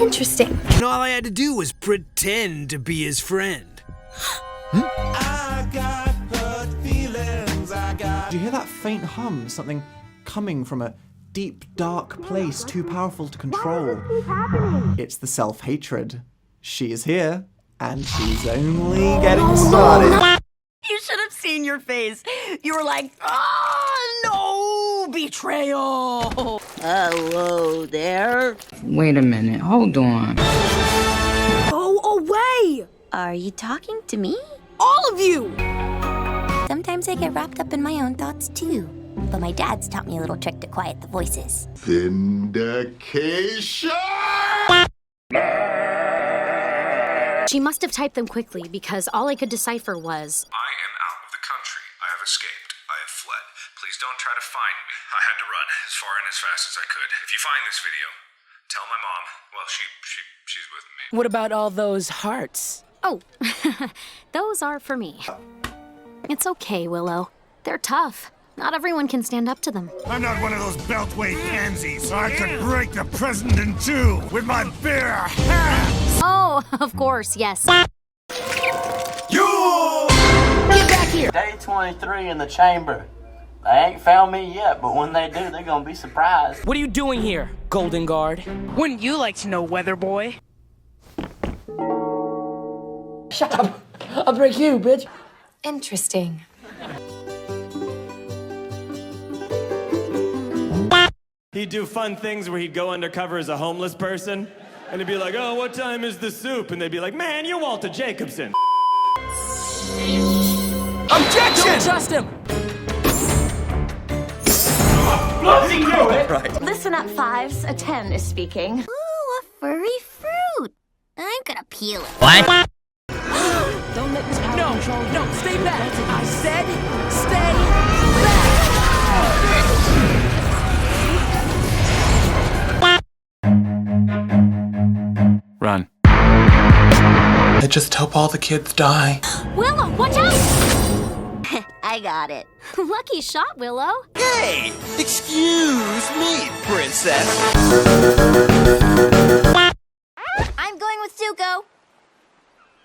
Interesting. And all I had to do was pretend to be his friend. I got hurt feelings, Did you hear that faint hum? Something coming from a deep, dark place too powerful to control. It's the self-hatred. She is here, and she's only getting started. You should have seen your face. You were like, oh, no, betrayal. Hello there. Wait a minute, hold on. Go away. Are you talking to me? All of you. Sometimes I get wrapped up in my own thoughts too. But my dad's taught me a little trick to quiet the voices. Vindication! She must have typed them quickly because all I could decipher was, I am out of the country. I have escaped. I have fled. Please don't try to find me. I had to run as far and as fast as I could. If you find this video, tell my mom. Well, she's with me. What about all those hearts? oh, those are for me. It's okay, Willow. They're tough. Not everyone can stand up to them. I'm not one of those beltway pansies, so I could break the president in two with my bare hands. Oh, of course, yes. You! Get back here. Day 23 in the chamber. They ain't found me yet, but when they do, they're gonna be surprised. What are you doing here, Golden Guard? Wouldn't you like to know, Weather Boy? Shut up! I'll break you, bitch. Interesting. He'd do fun things where he'd go undercover as a homeless person, and he'd be like, oh, what time is the soup? And they'd be like, man, you're Walter Jacobson. Objection! Don't trust him! Bloody knew it! Right. Listen up, fives. A 10 is speaking. Ooh, a furry fruit. I'm gonna peel it. What? Don't let this power control you. No, stay back. I said, stay back. Run. I just hope all the kids die. Willow, watch out! I got it. Lucky shot, Willow. Hey! Excuse me, princess. I'm going with Zuko.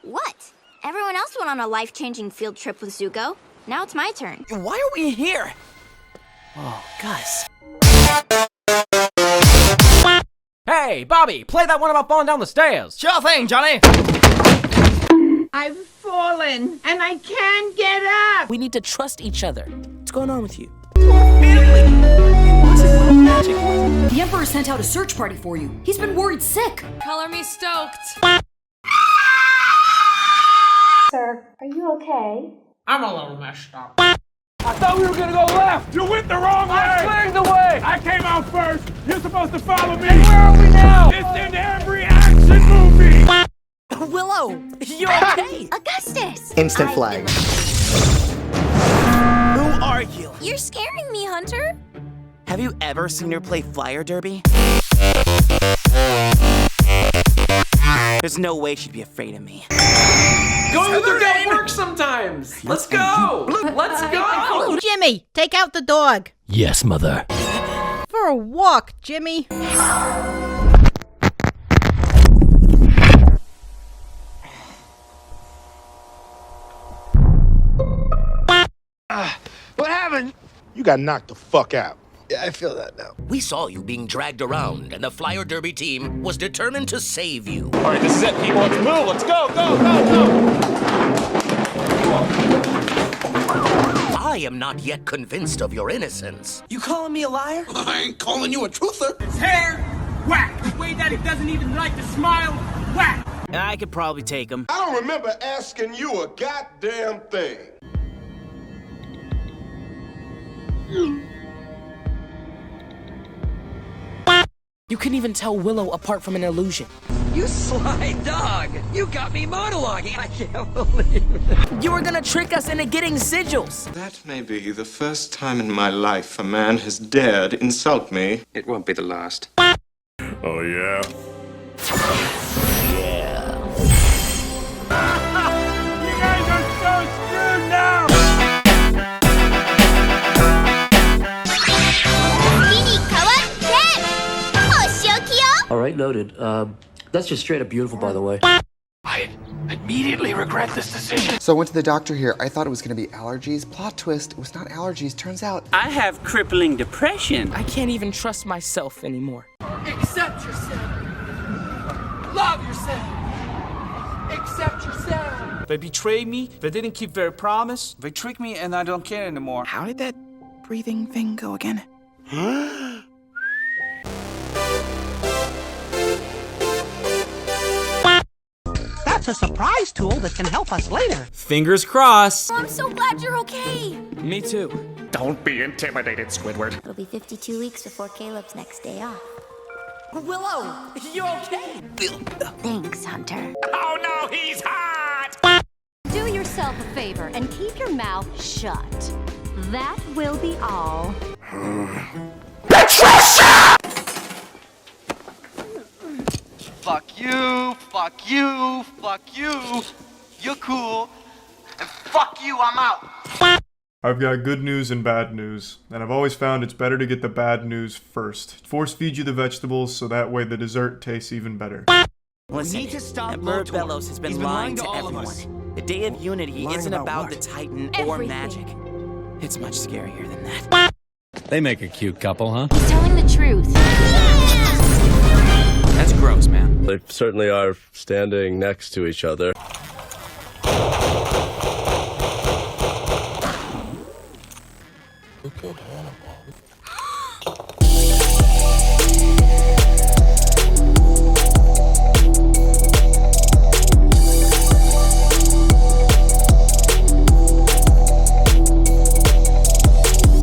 What? Everyone else went on a life-changing field trip with Zuko. Now it's my turn. Why are we here? Oh, Gus. Hey, Bobby, play that one about falling down the stairs. Sure thing, Johnny. I've fallen and I can't get up. We need to trust each other. What's going on with you? The Emperor sent out a search party for you. He's been worried sick. Color me stoked. Sir, are you okay? I'm a little messed up. I thought we were gonna go left! You went the wrong way! I cleared the way! I came out first! You're supposed to follow me! And where are we now? It's in every action movie! Willow, you're okay. Augustus! Instant flag. Who are you? You're scaring me, Hunter. Have you ever seen her play flyer derby? There's no way she'd be afraid of me. Going with her don't work sometimes. Let's go. Let's go. Jimmy, take out the dog. Yes, mother. For a walk, Jimmy. What happened? You got knocked the fuck out. Yeah, I feel that now. We saw you being dragged around, and the Flyer Derby team was determined to save you. All right, this is it, people. Let's move. Let's go, go, go, go. I am not yet convinced of your innocence. You calling me a liar? I ain't calling you a truther. His hair, whack. The way that he doesn't even like to smile, whack. I could probably take him. I don't remember asking you a goddamn thing. You couldn't even tell Willow apart from an illusion. You sly dog. You got me monologuing. I can't believe it. You were gonna trick us into getting sigils. That may be the first time in my life a man has dared insult me. It won't be the last. Oh, yeah? You guys are so screwed now! All right, noted. That's just straight up beautiful, by the way. I immediately regret this decision. So I went to the doctor here. I thought it was gonna be allergies. Plot twist, it was not allergies. Turns out I have crippling depression. I can't even trust myself anymore. Accept yourself. Love yourself. Accept yourself. They betrayed me, they didn't keep their promise, they tricked me, and I don't care anymore. How did that breathing thing go again? That's a surprise tool that can help us later. Fingers crossed. I'm so glad you're okay. Me too. Don't be intimidated, Squidward. It'll be 52 weeks before Caleb's next day off. Willow, you okay? Thanks, Hunter. Oh no, he's hot! Do yourself a favor and keep your mouth shut. That will be all. Fuck you, fuck you, fuck you. You're cool. And fuck you, I'm out. I've got good news and bad news, and I've always found it's better to get the bad news first. Force feed you the vegetables so that way the dessert tastes even better. Listen, We need to stop Emperor Lotor. Bellows has been He's been lying lying to to all of everyone. us. The Day of Unity Lying isn't about about what? the Titan or Everything. magic. It's much scarier than that. They make a cute couple, huh? He's telling the truth. That's gross, man. They certainly are standing next to each other.